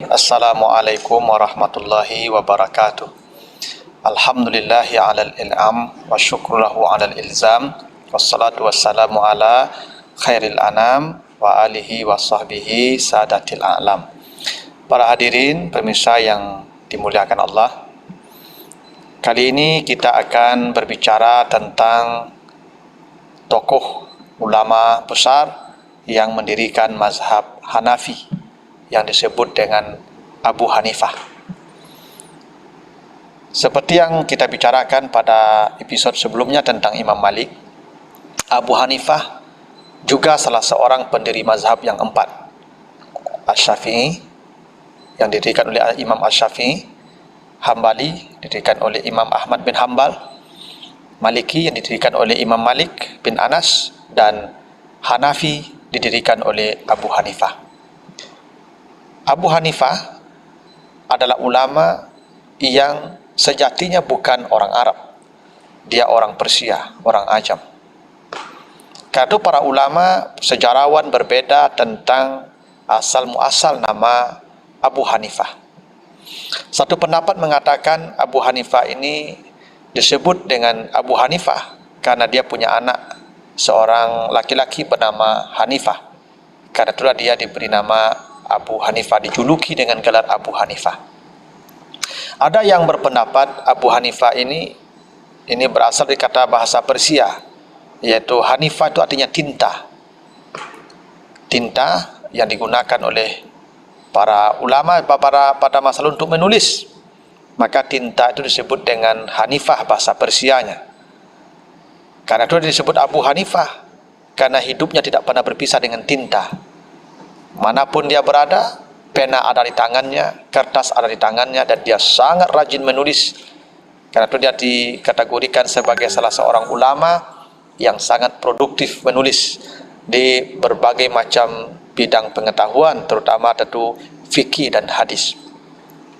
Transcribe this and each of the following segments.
Assalamualaikum warahmatullahi wabarakatuh. Alhamdulillahi alal il'am wa syukrulahu alal ilzam wassalatu wassalamu ala khairil anam wa alihi wa sahbihi sadatil a'lam. Para hadirin pemirsa yang dimuliakan Allah, kali ini kita akan berbicara tentang tokoh ulama besar yang mendirikan mazhab Hanafi yang disebut dengan Abu Hanifah. Seperti yang kita bicarakan pada episode sebelumnya tentang Imam Malik, Abu Hanifah juga salah seorang pendiri mazhab yang empat. Asy-Syafi'i yang didirikan oleh Imam Asy-Syafi'i, Hambali didirikan oleh Imam Ahmad bin Hambal, Maliki yang didirikan oleh Imam Malik bin Anas, dan Hanafi didirikan oleh Abu Hanifah. Abu Hanifah adalah ulama yang sejatinya bukan orang Arab. Dia orang Persia, orang Ajam. Karena para ulama sejarawan berbeda tentang asal muasal nama Abu Hanifah. Satu pendapat mengatakan Abu Hanifah ini disebut dengan Abu Hanifah karena dia punya anak seorang laki-laki bernama Hanifah. Karena itulah dia diberi nama Abu Hanifah, dijuluki dengan gelar Abu Hanifah. Ada yang berpendapat Abu Hanifah ini berasal dari kata bahasa Persia, yaitu Hanifah itu artinya tinta. Tinta yang digunakan oleh para ulama pada masa lalu untuk menulis. Maka tinta itu disebut dengan Hanifah bahasa Persianya. Karena itu disebut Abu Hanifah, karena hidupnya tidak pernah berpisah dengan tinta. Manapun dia berada, pena ada di tangannya, kertas ada di tangannya, dan dia sangat rajin menulis. Karena itu dia dikategorikan sebagai salah seorang ulama yang sangat produktif menulis di berbagai macam bidang pengetahuan, terutama tentu fikih dan hadis.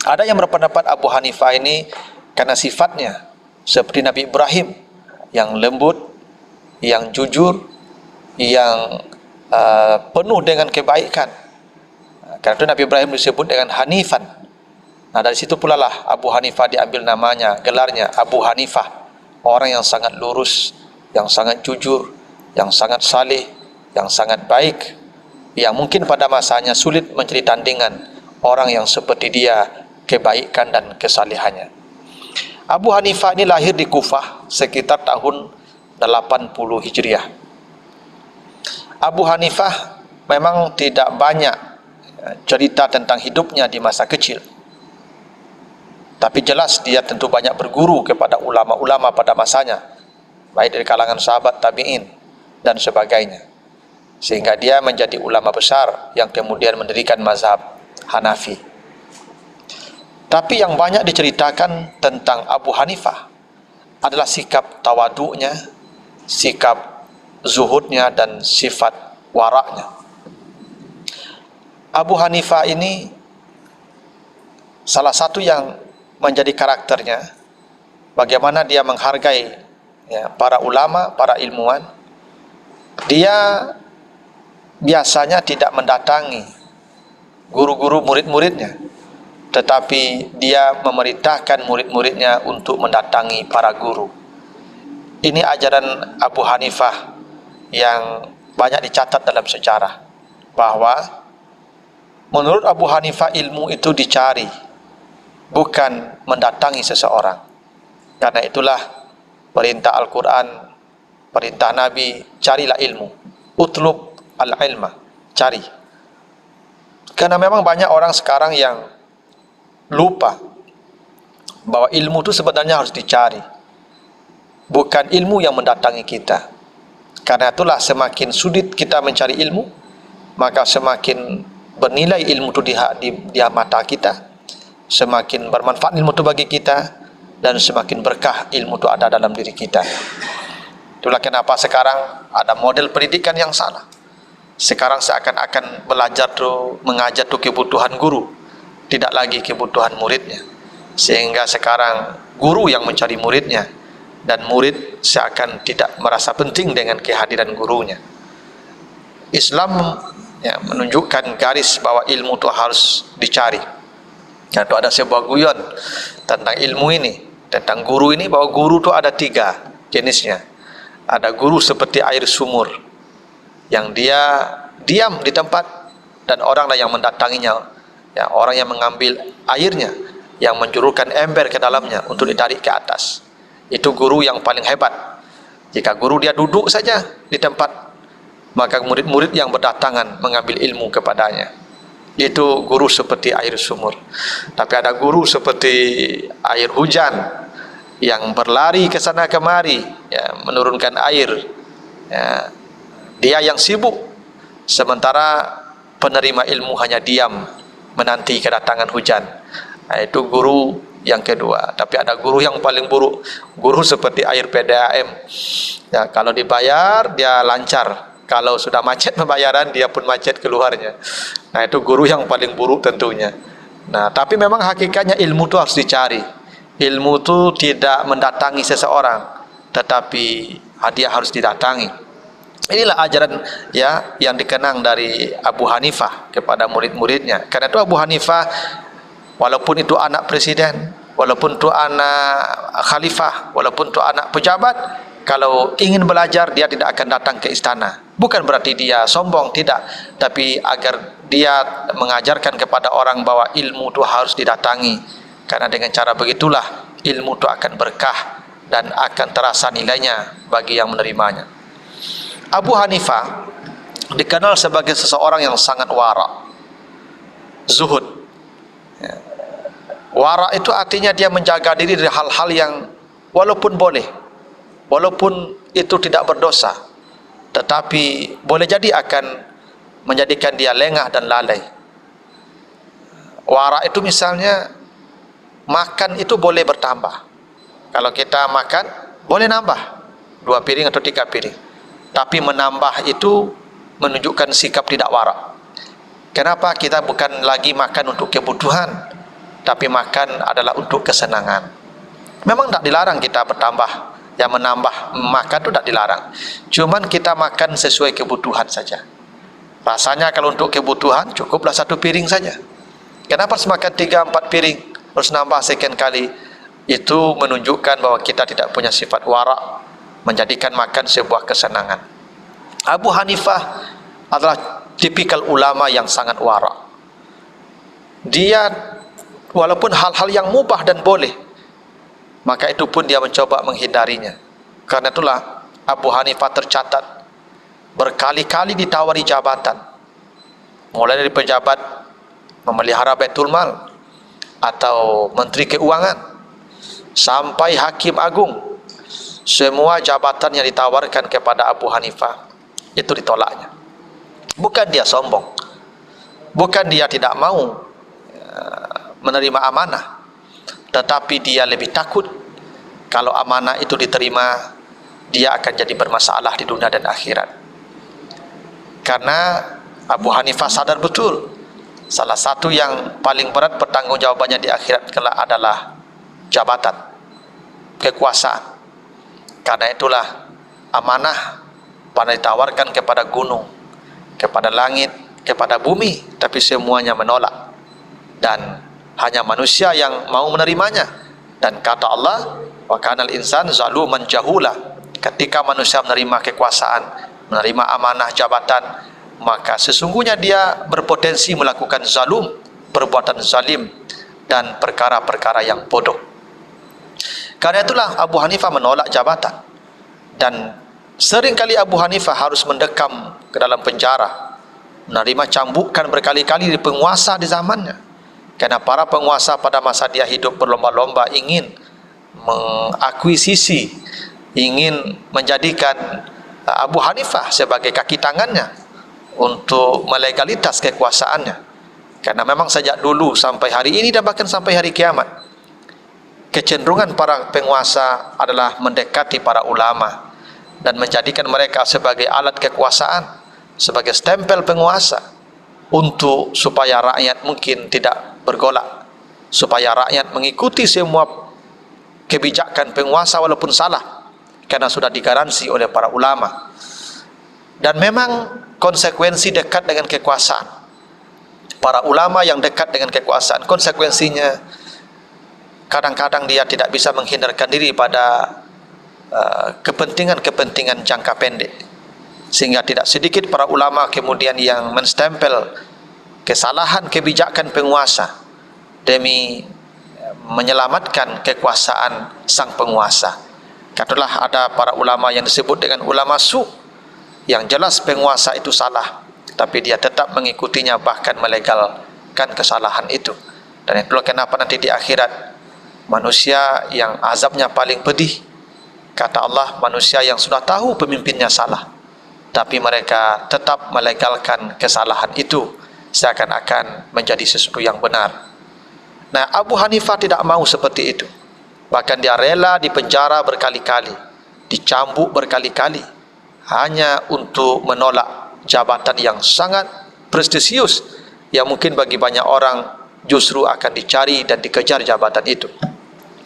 Ada yang berpendapat Abu Hanifah ini karena sifatnya seperti Nabi Ibrahim, yang lembut, yang jujur, yang penuh dengan kebaikan. Karena itu Nabi Ibrahim disebut dengan Hanifan. Nah, dari situ pula lah Abu Hanifah diambil namanya, gelarnya Abu Hanifah. Orang yang sangat lurus, yang sangat jujur, yang sangat saleh, yang sangat baik, yang mungkin pada masanya sulit mencari tandingan orang yang seperti dia, kebaikan dan kesalehannya. Abu Hanifah ini lahir di Kufah sekitar tahun 80 Hijriah. Abu Hanifah memang tidak banyak cerita tentang hidupnya di masa kecil, tapi jelas dia tentu banyak berguru kepada ulama-ulama pada masanya, baik dari kalangan sahabat, tabi'in dan sebagainya, sehingga dia menjadi ulama besar yang kemudian mendirikan mazhab Hanafi. Tapi yang banyak diceritakan tentang Abu Hanifah adalah sikap tawaduknya, sikap zuhudnya, dan sifat waraknya. Abu Hanifah ini salah satu yang menjadi karakternya, bagaimana dia menghargai para ulama, para ilmuwan. Dia biasanya tidak mendatangi guru-guru murid-muridnya, tetapi dia memerintahkan murid-muridnya untuk mendatangi para guru. Ini ajaran Abu Hanifah yang banyak dicatat dalam sejarah, bahwa menurut Abu Hanifah ilmu itu dicari, bukan mendatangi seseorang. Karena itulah perintah Al-Quran, perintah Nabi, carilah ilmu. Utlub al-ilma, cari. Karena memang banyak orang sekarang yang lupa bahwa ilmu itu sebenarnya harus dicari, bukan ilmu yang mendatangi kita. Karena itulah semakin sulit kita mencari ilmu, maka semakin bernilai ilmu itu di mata kita, semakin bermanfaat ilmu itu bagi kita, dan semakin berkah ilmu itu ada dalam diri kita. Itulah kenapa sekarang ada model pendidikan yang salah. Sekarang seakan-akan belajar tu, mengajar tu kebutuhan guru, tidak lagi kebutuhan muridnya. Sehingga sekarang guru yang mencari muridnya, dan murid seakan tidak merasa penting dengan kehadiran gurunya. Islam ya, menunjukkan garis bahwa ilmu itu harus dicari. Ya, itu ada sebuah guyon tentang ilmu ini, tentang guru ini, bahwa guru itu ada 3 jenisnya. Ada guru seperti air sumur yang dia diam di tempat dan oranglah yang mendatanginya, ya, orang yang mengambil airnya, yang menjulurkan ember ke dalamnya untuk ditarik ke atas. Itu guru yang paling hebat. Jika guru dia duduk saja di tempat, maka murid-murid yang berdatangan mengambil ilmu kepadanya. Itu guru seperti air sumur. Tapi ada guru seperti air hujan yang berlari ke sana kemari, ya, menurunkan air, ya. Dia yang sibuk, sementara penerima ilmu hanya diam menanti kedatangan hujan. Nah, itu guru yang kedua. Tapi ada guru yang paling buruk, guru seperti air PDAM. Ya, kalau dibayar dia lancar, kalau sudah macet pembayaran dia pun macet keluarnya. Nah, itu guru yang paling buruk tentunya. Nah, tapi memang hakikatnya ilmu itu harus dicari. Ilmu itu tidak mendatangi seseorang, tetapi dia harus didatangi. Inilah ajaran, ya, yang dikenang dari Abu Hanifah kepada murid-muridnya. Karena itu Abu Hanifah, walaupun itu anak presiden, walaupun itu anak khalifah, walaupun itu anak pejabat, kalau ingin belajar dia tidak akan datang ke istana. Bukan berarti dia sombong, tidak, tapi agar dia mengajarkan kepada orang bahwa ilmu itu harus didatangi. Karena dengan cara begitulah ilmu itu akan berkah dan akan terasa nilainya bagi yang menerimanya. Abu Hanifah dikenal sebagai seseorang yang sangat wara, zuhud. Wara itu artinya dia menjaga diri dari hal-hal yang walaupun boleh, walaupun itu tidak berdosa, tetapi boleh jadi akan menjadikan dia lengah dan lalai. Wara itu misalnya makan itu boleh bertambah. Kalau kita makan boleh nambah 2 piring atau 3 piring. Tapi menambah itu menunjukkan sikap tidak wara. Kenapa? Kita bukan lagi makan untuk kebutuhan, tapi makan adalah untuk kesenangan. Memang tidak dilarang kita bertambah, yang menambah makan itu tidak dilarang. Cuman kita makan sesuai kebutuhan saja. Rasanya kalau untuk kebutuhan cukuplah 1 piring saja. Kenapa harus makan 3-4 piring, harus nambah sekian kali? Itu menunjukkan bahwa kita tidak punya sifat wara, menjadikan makan sebuah kesenangan. Abu Hanifah adalah tipikal ulama yang sangat wara. Dia walaupun hal-hal yang mubah dan boleh, maka itu pun dia mencoba menghindarinya. Karena itulah Abu Hanifah tercatat berkali-kali ditawari jabatan, mulai dari pejabat memelihara Baitul Mal atau Menteri Keuangan sampai Hakim Agung. Semua jabatan yang ditawarkan kepada Abu Hanifah itu ditolaknya. Bukan dia sombong, bukan dia tidak mau menerima amanah, tetapi dia lebih takut kalau amanah itu diterima, dia akan jadi bermasalah di dunia dan akhirat. Karena Abu Hanifah sadar betul salah satu yang paling berat pertanggungjawabannya di akhirat kelak adalah jabatan, kekuasaan. Karena itulah amanah pernah ditawarkan kepada gunung, kepada langit, kepada bumi, tapi semuanya menolak, dan hanya manusia yang mau menerimanya. Dan kata Allah, wa kanal insan zaluman jahula. Ketika manusia menerima kekuasaan, menerima amanah jabatan, maka sesungguhnya dia berpotensi melakukan zalum, perbuatan zalim dan perkara-perkara yang bodoh. Karena itulah Abu Hanifah menolak jabatan, dan seringkali Abu Hanifah harus mendekam ke dalam penjara, menerima cambukan berkali-kali dari penguasa di zamannya. Karena para penguasa pada masa dia hidup berlomba-lomba ingin mengakuisisi, ingin menjadikan Abu Hanifah sebagai kaki tangannya untuk melegalitas kekuasaannya. Karena memang sejak dulu sampai hari ini dan bahkan sampai hari kiamat, kecenderungan para penguasa adalah mendekati para ulama dan menjadikan mereka sebagai alat kekuasaan, sebagai stempel penguasa, untuk supaya rakyat mungkin tidak bergolak, supaya rakyat mengikuti semua kebijakan penguasa walaupun salah, karena sudah digaransi oleh para ulama. Dan memang konsekuensi dekat dengan kekuasaan. Para ulama yang dekat dengan kekuasaan, konsekuensinya kadang-kadang dia tidak bisa menghindarkan diri pada kepentingan-kepentingan jangka pendek, sehingga tidak sedikit para ulama kemudian yang menstempel kesalahan kebijakan penguasa demi menyelamatkan kekuasaan sang penguasa. Katakanlah ada para ulama yang disebut dengan ulama su, yang jelas penguasa itu salah, tapi dia tetap mengikutinya, bahkan melegalkan kesalahan itu. Dan itulah kenapa nanti di akhirat manusia yang azabnya paling pedih, kata Allah, manusia yang sudah tahu pemimpinnya salah, tapi mereka tetap melegalkan kesalahan itu seakan-akan menjadi sesuatu yang benar. Nah, Abu Hanifah tidak mau seperti itu. Bahkan dia rela dipenjara berkali-kali, dicambuk berkali-kali, hanya untuk menolak jabatan yang sangat prestisius, yang mungkin bagi banyak orang justru akan dicari dan dikejar jabatan itu.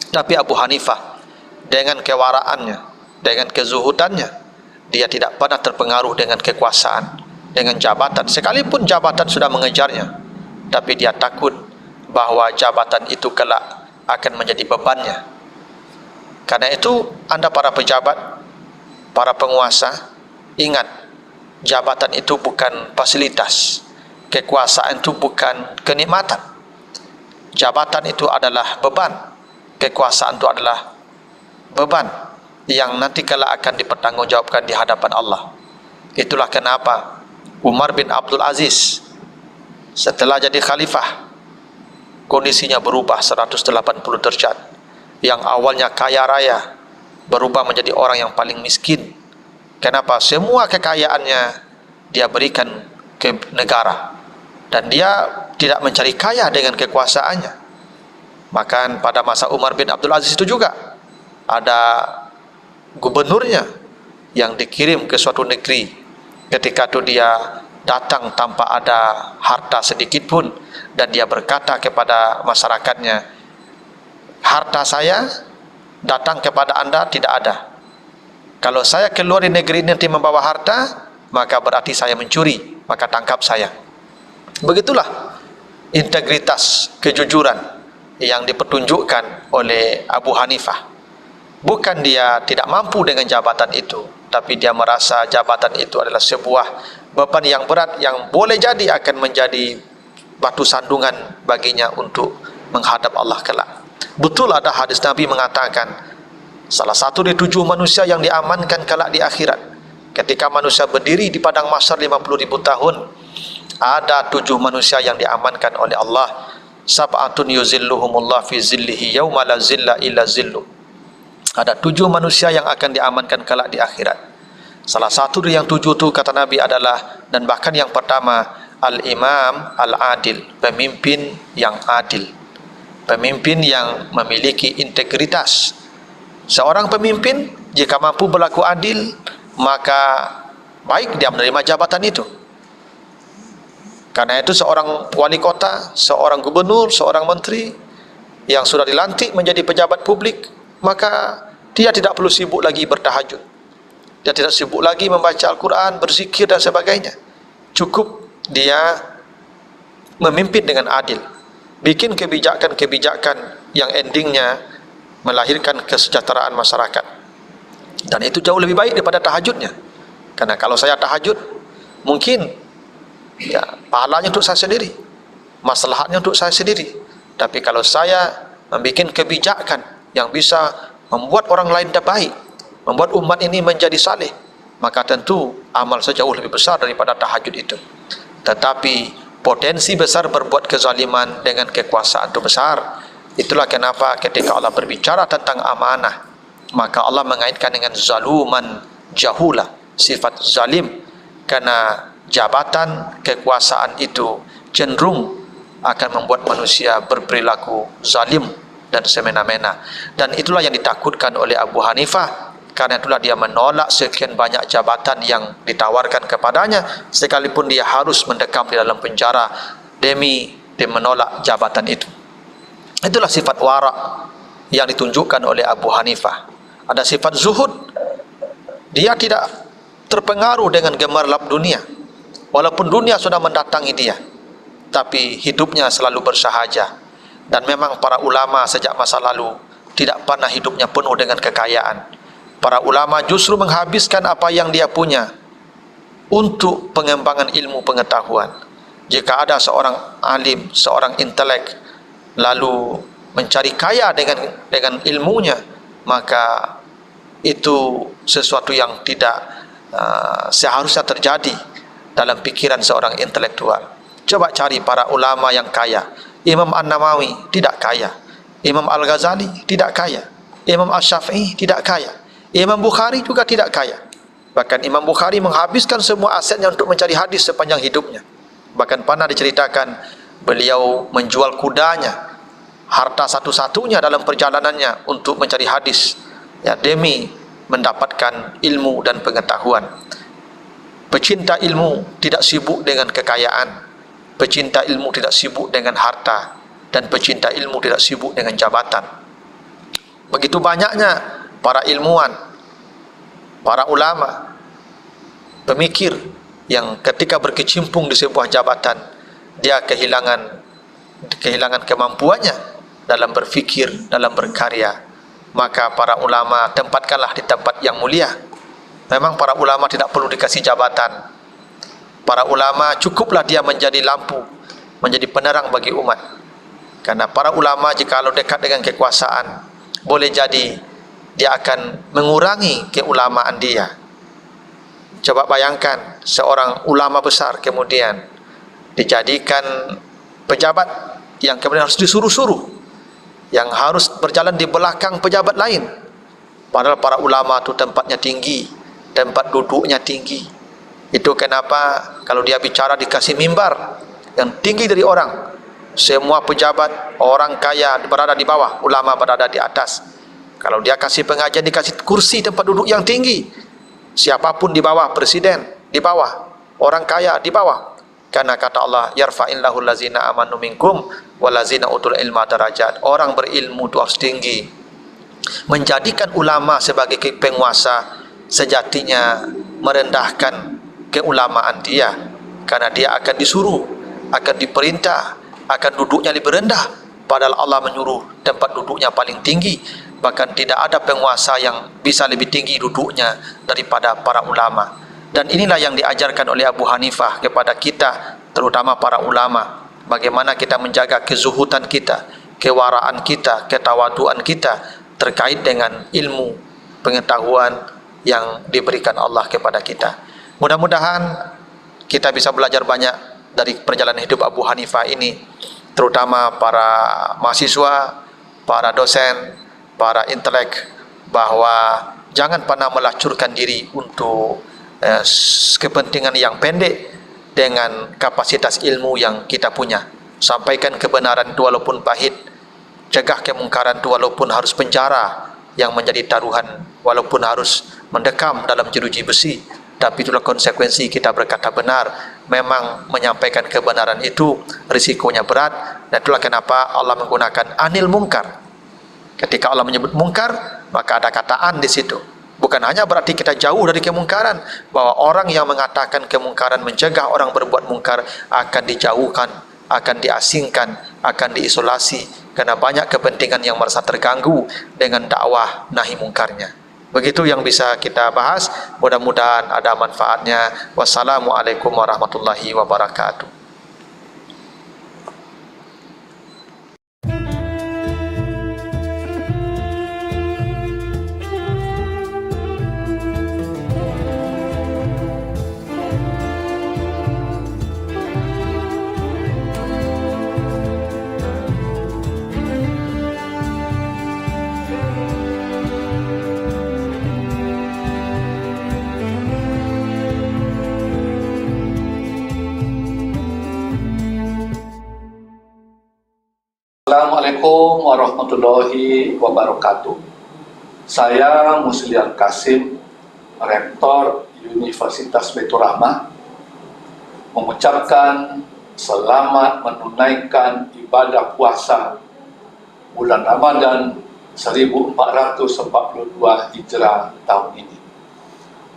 Tapi Abu Hanifah dengan kewaraannya, dengan kezuhudannya, dia tidak pernah terpengaruh dengan kekuasaan, dengan jabatan. Sekalipun jabatan sudah mengejarnya, tapi dia takut bahwa jabatan itu kelak akan menjadi bebannya. Karena itu, Anda para pejabat, para penguasa, ingat, jabatan itu bukan fasilitas, kekuasaan itu bukan kenikmatan. Jabatan itu adalah beban, kekuasaan itu adalah beban yang nanti kala akan dipertanggungjawabkan di hadapan Allah. Itulah kenapa Umar bin Abdul Aziz setelah jadi khalifah, kondisinya berubah 180 derajat. Yang awalnya kaya raya berubah menjadi orang yang paling miskin. Kenapa? Semua kekayaannya dia berikan ke negara, dan dia tidak mencari kaya dengan kekuasaannya. Maka pada masa Umar bin Abdul Aziz itu juga ada gubernurnya yang dikirim ke suatu negeri. Ketika itu dia datang tanpa ada harta sedikit pun, dan dia berkata kepada masyarakatnya, harta saya datang kepada anda tidak ada. Kalau saya keluar di negeri ini nanti membawa harta, maka berarti saya mencuri, maka tangkap saya. Begitulah integritas, kejujuran yang dipertunjukkan oleh Abu Hanifah. Bukan dia tidak mampu dengan jabatan itu, tapi dia merasa jabatan itu adalah sebuah beban yang berat, yang boleh jadi akan menjadi batu sandungan baginya untuk menghadap Allah kelak. Betul ada hadis Nabi mengatakan, salah satu dari 7 manusia yang diamankan kelak di akhirat, ketika manusia berdiri di padang mahsyar 50.000 tahun, ada 7 manusia yang diamankan oleh Allah. Sab'atun yuzilluhumullah fi zillihi yauma la zilla illa zilluh. Ada 7 manusia yang akan diamankan kelak di akhirat. Salah satu dari yang 7 itu kata Nabi adalah, dan bahkan yang pertama, al-imam al-adil, pemimpin yang adil, pemimpin yang memiliki integritas. Seorang pemimpin jika mampu berlaku adil, maka baik dia menerima jabatan itu. Karena itu seorang wali kota, seorang gubernur, seorang menteri yang sudah dilantik menjadi pejabat publik, maka dia tidak perlu sibuk lagi bertahajud, dia tidak sibuk lagi membaca Al-Quran, berzikir dan sebagainya. Cukup dia memimpin dengan adil, bikin kebijakan-kebijakan yang endingnya melahirkan kesejahteraan masyarakat. Dan itu jauh lebih baik daripada tahajudnya. Karena kalau saya tahajud, mungkin ya, pahalanya untuk saya sendiri, maslahatnya untuk saya sendiri. Tapi kalau saya membuat kebijakan yang bisa membuat orang lain baik, membuat umat ini menjadi saleh, maka tentu amal saya jauh lebih besar daripada tahajud itu. Tetapi potensi besar berbuat kezaliman dengan kekuasaan itu besar. Itulah kenapa ketika Allah berbicara tentang amanah, maka Allah mengaitkan dengan zaluman jahula, sifat zalim. Karena jabatan kekuasaan itu cenderung akan membuat manusia berperilaku zalim dan semena-mena. Dan itulah yang ditakutkan oleh Abu Hanifah. Karena itulah dia menolak sekian banyak jabatan yang ditawarkan kepadanya, sekalipun dia harus mendekam di dalam penjara demi dia menolak jabatan itu. Itulah sifat wara' yang ditunjukkan oleh Abu Hanifah. Ada sifat zuhud, dia tidak terpengaruh dengan gemerlap dunia. walaupun dunia sudah mendatangi dia, tapi hidupnya selalu bersahaja. Dan memang para ulama sejak masa lalu tidak pernah hidupnya penuh dengan kekayaan. Para ulama justru menghabiskan apa yang dia punya untuk pengembangan ilmu pengetahuan. Jika ada seorang alim, seorang intelek, lalu mencari kaya dengan ilmunya, maka itu sesuatu yang tidak seharusnya terjadi dalam pikiran seorang intelektual. Coba cari para ulama yang kaya. Imam An-Nawawi tidak kaya, Imam Al-Ghazali tidak kaya, Imam Asy-Syafi'i tidak kaya, Imam Bukhari juga tidak kaya. Bahkan Imam Bukhari menghabiskan semua asetnya untuk mencari hadis sepanjang hidupnya. Bahkan pernah diceritakan beliau menjual kudanya, harta satu-satunya dalam perjalanannya untuk mencari hadis, ya, demi mendapatkan ilmu dan pengetahuan. Pecinta ilmu tidak sibuk dengan kekayaan, pecinta ilmu tidak sibuk dengan harta, dan pecinta ilmu tidak sibuk dengan jabatan. Begitu banyaknya para ilmuwan, para ulama, pemikir yang ketika berkecimpung di sebuah jabatan, dia kehilangan kemampuannya dalam berfikir, dalam berkarya. Maka para ulama tempatkanlah di tempat yang mulia. Memang para ulama tidak perlu dikasih jabatan. Para ulama cukuplah dia menjadi lampu, menjadi penerang bagi umat. Karena para ulama jikalau dekat dengan kekuasaan, boleh jadi dia akan mengurangi keulamaan dia. Coba bayangkan seorang ulama besar kemudian dijadikan pejabat yang kemudian harus disuruh-suruh, yang harus berjalan di belakang pejabat lain. Padahal para ulama itu tempatnya tinggi, tempat duduknya tinggi. Itu kenapa kalau dia bicara dikasih mimbar yang tinggi dari orang. Semua pejabat, orang kaya berada di bawah, ulama berada di atas. Kalau dia kasih pengajian dikasih kursi tempat duduk yang tinggi. Siapapun di bawah, presiden di bawah, orang kaya di bawah. Karena kata Allah, yarfa'illahu allazina amanu minkum walazina utul ilma darajat. Orang berilmu itu harus tinggi. Menjadikan ulama sebagai penguasa sejatinya merendahkan keulamaan dia, karena dia akan disuruh, akan diperintah, akan duduknya lebih rendah, padahal Allah menyuruh tempat duduknya paling tinggi. Bahkan tidak ada penguasa yang bisa lebih tinggi duduknya daripada para ulama. Dan inilah yang diajarkan oleh Abu Hanifah kepada kita, terutama para ulama, bagaimana kita menjaga kezuhudan kita, kewaraan kita, ketawaduan kita terkait dengan ilmu pengetahuan yang diberikan Allah kepada kita. Mudah-mudahan kita bisa belajar banyak dari perjalanan hidup Abu Hanifah ini, terutama para mahasiswa, para dosen, para intelek, bahwa jangan pernah melacurkan diri untuk kepentingan yang pendek dengan kapasitas ilmu yang kita punya. Sampaikan kebenaran itu walaupun pahit, cegah kemungkaran itu walaupun harus penjara yang menjadi taruhan, walaupun harus mendekam dalam jeruji besi. Tapi itulah konsekuensi kita berkata benar. Memang menyampaikan kebenaran itu risikonya berat, dan itulah kenapa Allah menggunakan anil mungkar. Ketika Allah menyebut mungkar, maka ada kataan di situ. Bukan hanya berarti kita jauh dari kemungkaran, bahwa orang yang mengatakan kemungkaran, mencegah orang berbuat mungkar, akan dijauhkan, akan diasingkan, akan diisolasi, karena banyak kepentingan yang merasa terganggu dengan dakwah nahi mungkarnya. Begitu yang bisa kita bahas, mudah-mudahan ada manfaatnya. Wassalamualaikum warahmatullahi wabarakatuh. Assalamualaikum warahmatullahi wabarakatuh. Saya Musliar Kasim, Rektor Universitas Baitur Rahmah, mengucapkan selamat menunaikan ibadah puasa bulan Ramadan 1442 Hijrah tahun ini.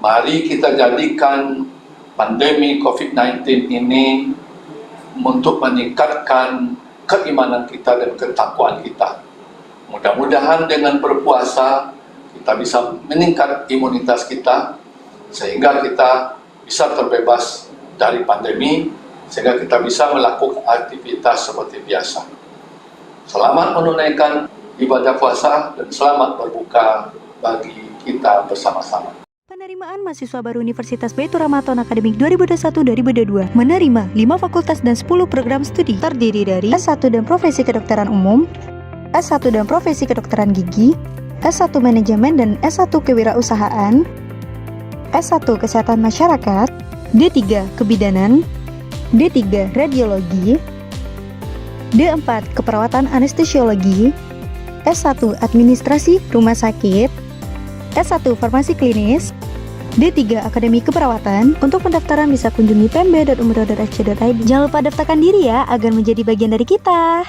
Mari kita jadikan pandemi COVID-19 ini untuk meningkatkan keimanan kita dan ketakwaan kita. Mudah-mudahan dengan berpuasa kita bisa meningkat imunitas kita sehingga kita bisa terbebas dari pandemi, sehingga kita bisa melakukan aktivitas seperti biasa. Selamat menunaikan ibadah puasa dan selamat berbuka bagi kita bersama-sama. Penerimaan mahasiswa baru Universitas Baitur Ramadan Akademik 2021-2022 menerima 5 fakultas dan 10 program studi terdiri dari S1 dan Profesi Kedokteran Umum, S1 dan Profesi Kedokteran Gigi, S1 Manajemen dan S1 Kewirausahaan, S1 Kesehatan Masyarakat, D3 Kebidanan, D3 Radiologi, D4 Keperawatan Anestesiologi, S1 Administrasi Rumah Sakit, S1 Farmasi Klinis, D3 Akademi Keperawatan. Untuk pendaftaran bisa kunjungi pmb.umroh.ac.id. Jangan lupa daftarkan diri ya agar menjadi bagian dari kita.